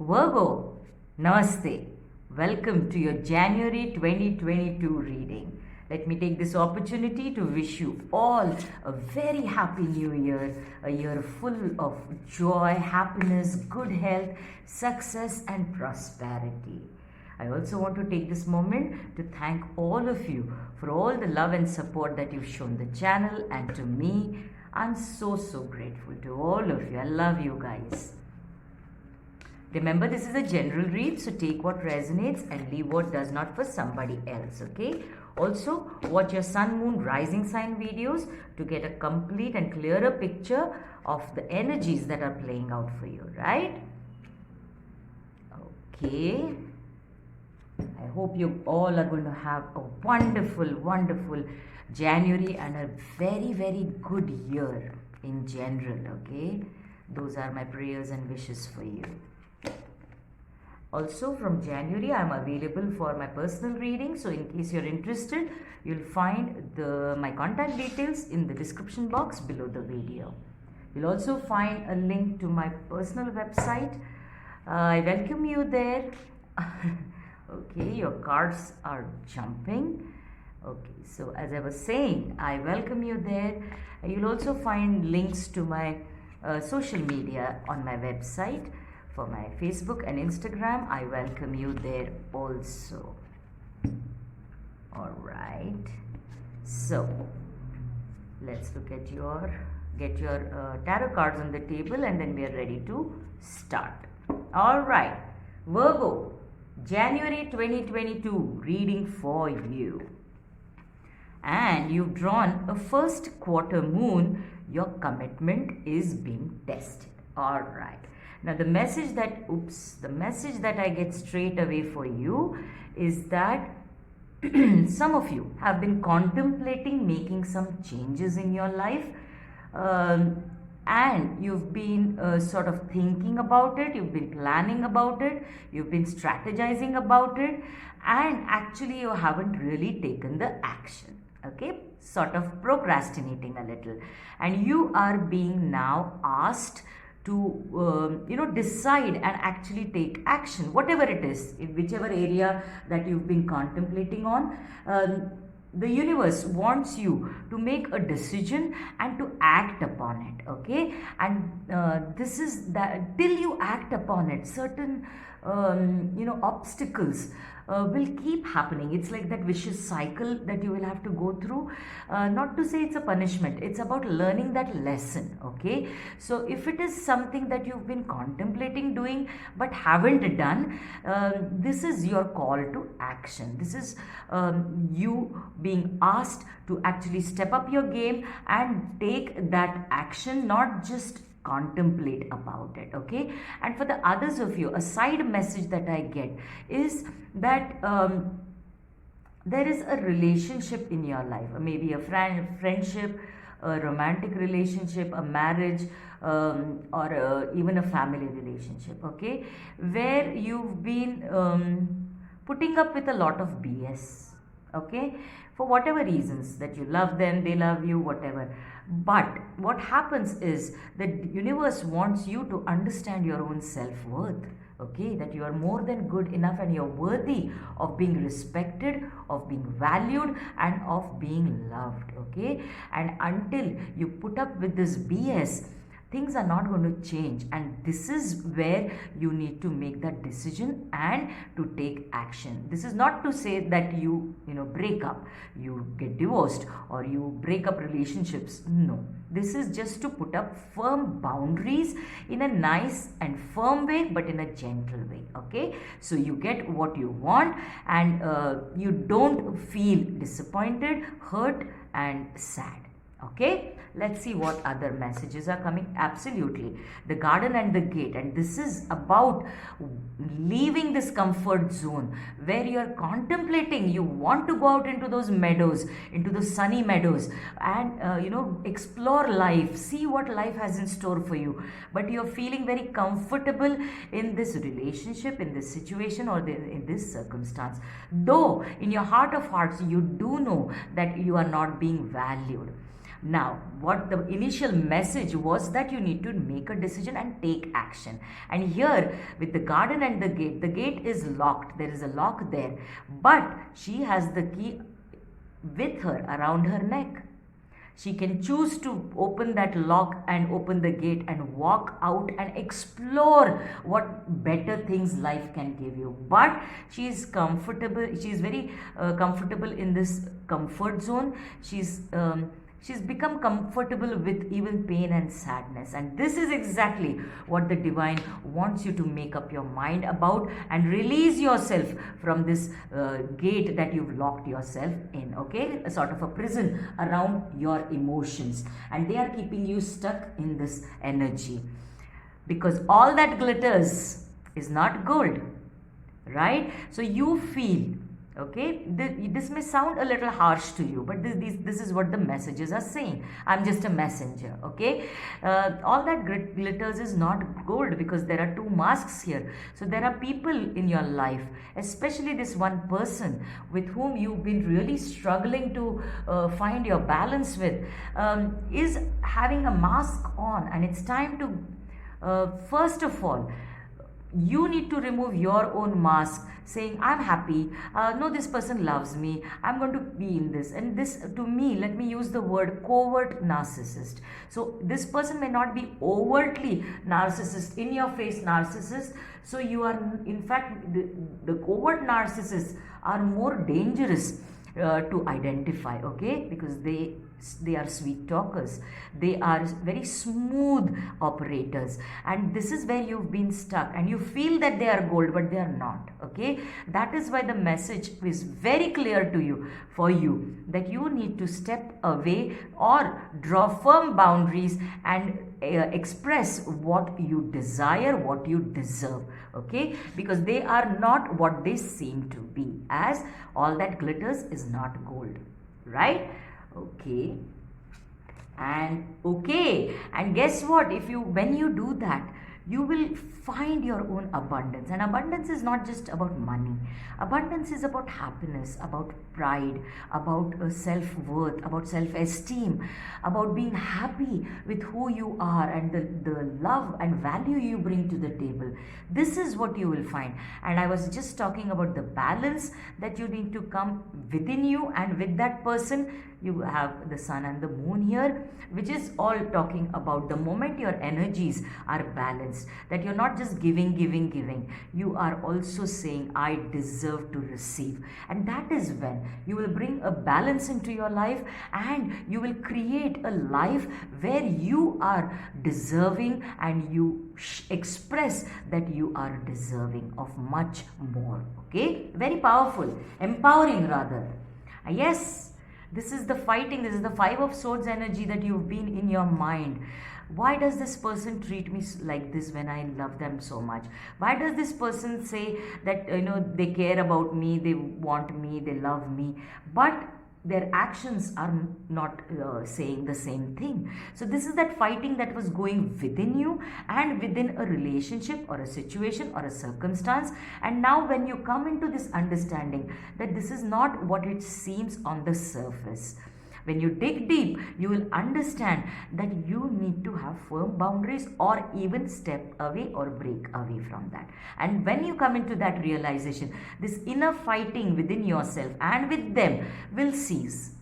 Virgo, Namaste. Welcome to your January 2022 reading. Let me take this opportunity to wish you all a very happy new year, a year full of joy, happiness, good health, success, and prosperity. I also want to take this moment to thank all of you for all the love and support that you've shown the channel and to me. I'm so grateful to all of you. I love you guys. Remember, this is a general read, so take what resonates and leave what does not for somebody else, okay? Also, watch your sun, moon, rising sign videos to get a complete and clearer picture of the energies that are playing out for you, right? Okay. I hope you all are going to have a wonderful January and a very good year in general, okay? Those are my prayers and wishes for you. Also, from January, I am available for my personal reading. So, in case you're interested, you'll find my contact details in the description box below the video. You'll also find a link to my personal website. I welcome you there. Okay, your cards are jumping. Okay, so as I was saying, I welcome you there. You'll also find links to my social media on my website. For my Facebook and Instagram, I welcome you there also. Alright, so let's look at get your tarot cards on the table and then we are ready to start. Alright, Virgo, January 2022 reading for you. And you've drawn a first quarter moon. Your commitment is being tested. Alright. Now the message that I get straight away for you is that some of you have been contemplating making some changes in your life, and you've been sort of thinking about it, you've been planning about it, you've been strategizing about it, and actually you haven't really taken the action, okay? Sort of procrastinating a little, and you are being now asked to decide and actually take action, whatever it is, in whichever area that you've been contemplating on. The universe wants you to make a decision and to act upon it, okay? And this is that till you act upon it, certain obstacles will keep happening. It's like that vicious cycle that you will have to go through. Not to say it's a punishment, it's about learning that lesson, okay? So if it is something that you've been contemplating doing but haven't done, this is your call to action. This is you being asked to actually step up your game and take that action, not just contemplate about it, okay? And for the others of you, a side message that I get is that there is a relationship in your life, maybe a friendship, a romantic relationship, a marriage, or even a family relationship, okay, where you've been putting up with a lot of BS, okay, for whatever reasons, that you love them, they love you, whatever. But what happens is that universe wants you to understand your own self-worth, okay, that you are more than good enough and you're worthy of being respected, of being valued, and of being loved, okay? And until you put up with this BS, things are not going to change, and this is where you need to make that decision and to take action. This is not to say that you break up, you get divorced, or you break up relationships. No, this is just to put up firm boundaries in a nice and firm way, but in a gentle way, okay? So you get what you want, and you don't feel disappointed, hurt, and sad. Okay, let's see what other messages are coming. Absolutely, the garden and the gate, and this is about leaving this comfort zone where you are contemplating. You want to go out into those meadows, into the sunny meadows, and explore life, see what life has in store for you. But you're feeling very comfortable in this relationship, in this situation, or in this circumstance. Though in your heart of hearts, you do know that you are not being valued. Now, what the initial message was that you need to make a decision and take action. And here, with the garden and the gate is locked. There is a lock there. But she has the key with her around her neck. She can choose to open that lock and open the gate and walk out and explore what better things life can give you. But she is comfortable. She is very comfortable in this comfort zone. She's become comfortable with even pain and sadness. And this is exactly what the divine wants you to make up your mind about and release yourself from this gate that you've locked yourself in, okay? A sort of a prison around your emotions. And they are keeping you stuck in this energy. Because all that glitters is not gold, right? So you feel, okay, this may sound a little harsh to you, but this is what the messages are saying. I'm just a messenger, okay? All that glitters is not gold, because there are two masks here. So there are people in your life, especially this one person with whom you've been really struggling to find your balance with, is having a mask on. And it's time to, first of all, you need to remove your own mask, saying, I'm happy, no, this person loves me, I'm going to be in this. And this, to me, let me use the word covert narcissist. So this person may not be overtly narcissist, in your face narcissist. So you are, in fact, the covert narcissists are more dangerous to identify, okay, because they are sweet talkers, they are very smooth operators, and this is where you've been stuck and you feel that they are gold, but they are not, okay? That is why the message is very clear to you, for you, that you need to step away or draw firm boundaries and express what you desire, what you deserve, okay? Because they are not what they seem to be, as all that glitters is not gold, right? Okay. And guess what? When you do that, you will find your own abundance. And abundance is not just about money. Abundance is about happiness, about pride, about self-worth, about self-esteem, about being happy with who you are and the love and value you bring to the table. This is what you will find. And I was just talking about the balance that you need to come within you, and with that person, you have the sun and the moon here, which is all talking about the moment your energies are balanced, that you're not just giving, you are also saying, I deserve to receive. And that is when you will bring a balance into your life, and you will create a life where you are deserving, and you express that you are deserving of much more, okay? Very powerful, empowering rather. Yes. This is the fighting, this is the Five of Swords energy that you've been in your mind. Why does this person treat me like this when I love them so much? Why does this person say that, they care about me, they want me, they love me, but their actions are not saying the same thing? So this is that fighting that was going within you and within a relationship or a situation or a circumstance. And now when you come into this understanding that this is not what it seems on the surface, when you dig deep, you will understand that you need to have firm boundaries, or even step away or break away from that. And when you come into that realization, this inner fighting within yourself and with them will cease.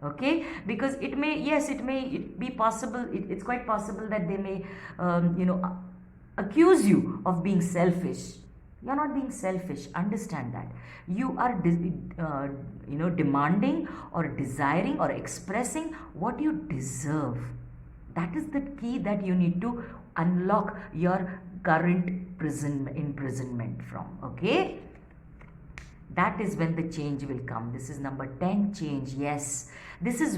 Okay, because it may be possible, it's quite possible that they may accuse you of being selfish. You're not being selfish. Understand that. You are demanding or desiring or expressing what you deserve. That is the key that you need to unlock your current imprisonment from. Okay? That is when the change will come. This is number 10, change. Yes. This is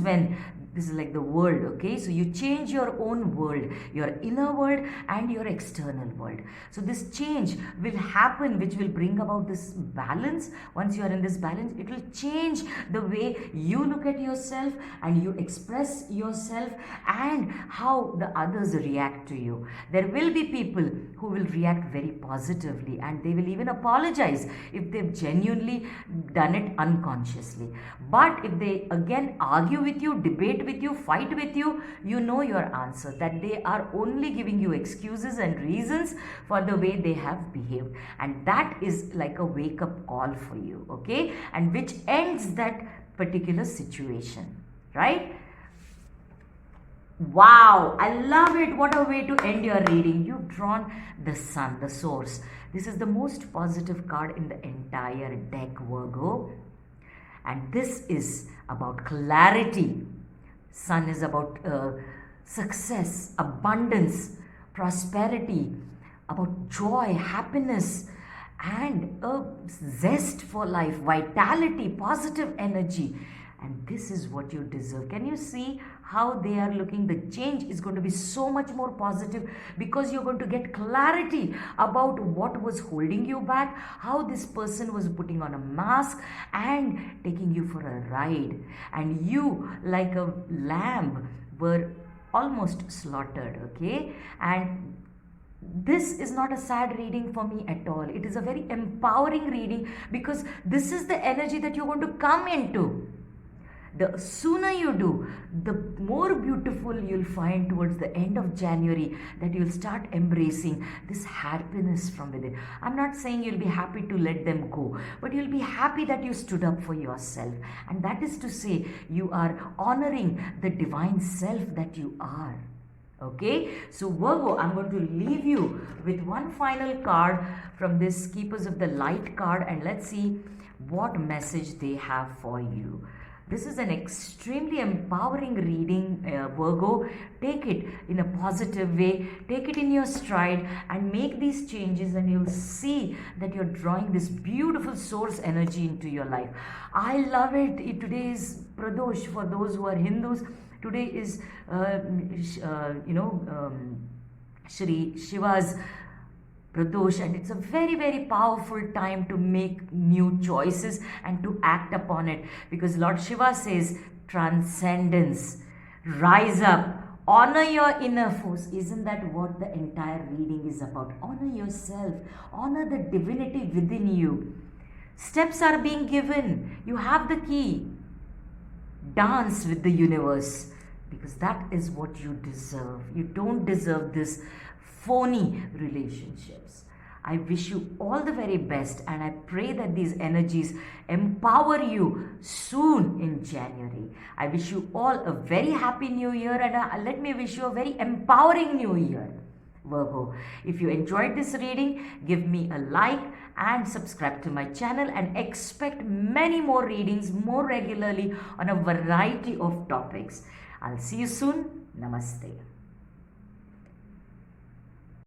like the world, okay? So you change your own world, your inner world and your external world. So this change will happen, which will bring about this balance. Once you are in this balance, it will change the way you look at yourself and you express yourself, and how the others react to you. There will be people who will react very positively, and they will even apologize if they've genuinely only done it unconsciously. But if they again argue with you, debate with you, fight with you, you know your answer, that they are only giving you excuses and reasons for the way they have behaved. And that is like a wake up call for you, okay? And which ends that particular situation, right? Wow, I love it. What a way to end your reading. You've drawn the sun, the source. This is the most positive card in the entire deck, Virgo. And this is about clarity. Sun is about success, abundance, prosperity, about joy, happiness, and a zest for life, vitality, positive energy. And this is what you deserve. Can you see how they are looking? The change is going to be so much more positive because you're going to get clarity about what was holding you back, how this person was putting on a mask and taking you for a ride. And you, like a lamb, were almost slaughtered, okay? And this is not a sad reading for me at all. It is a very empowering reading because this is the energy that you're going to come into. The sooner you do, the more beautiful you'll find towards the end of January, that you'll start embracing this happiness from within. I'm not saying you'll be happy to let them go, but you'll be happy that you stood up for yourself. And that is to say, you are honoring the divine self that you are. Okay, so Virgo, I'm going to leave you with one final card from this Keepers of the Light card, and let's see what message they have for you. This is an extremely empowering reading, Virgo. Take it in a positive way, take it in your stride and make these changes, and you'll see that you're drawing this beautiful source energy into your life. I love it. Today is Pradosh for those who are Hindus. Today is, Shri Shiva's Pradosh, and it's a very, very powerful time to make new choices and to act upon it, because Lord Shiva says transcendence, rise up, honor your inner force. Isn't that what the entire reading is about? Honor yourself, honor the divinity within you. Steps are being given, you have the key. Dance with the universe, because that is what you deserve. You don't deserve this phony relationships. I wish you all the very best, and I pray that these energies empower you soon in January. I wish you all a very happy new year, and let me wish you a very empowering new year, Virgo. If you enjoyed this reading, give me a like and subscribe to my channel, and expect many more readings more regularly on a variety of topics. I'll see you soon. Namaste.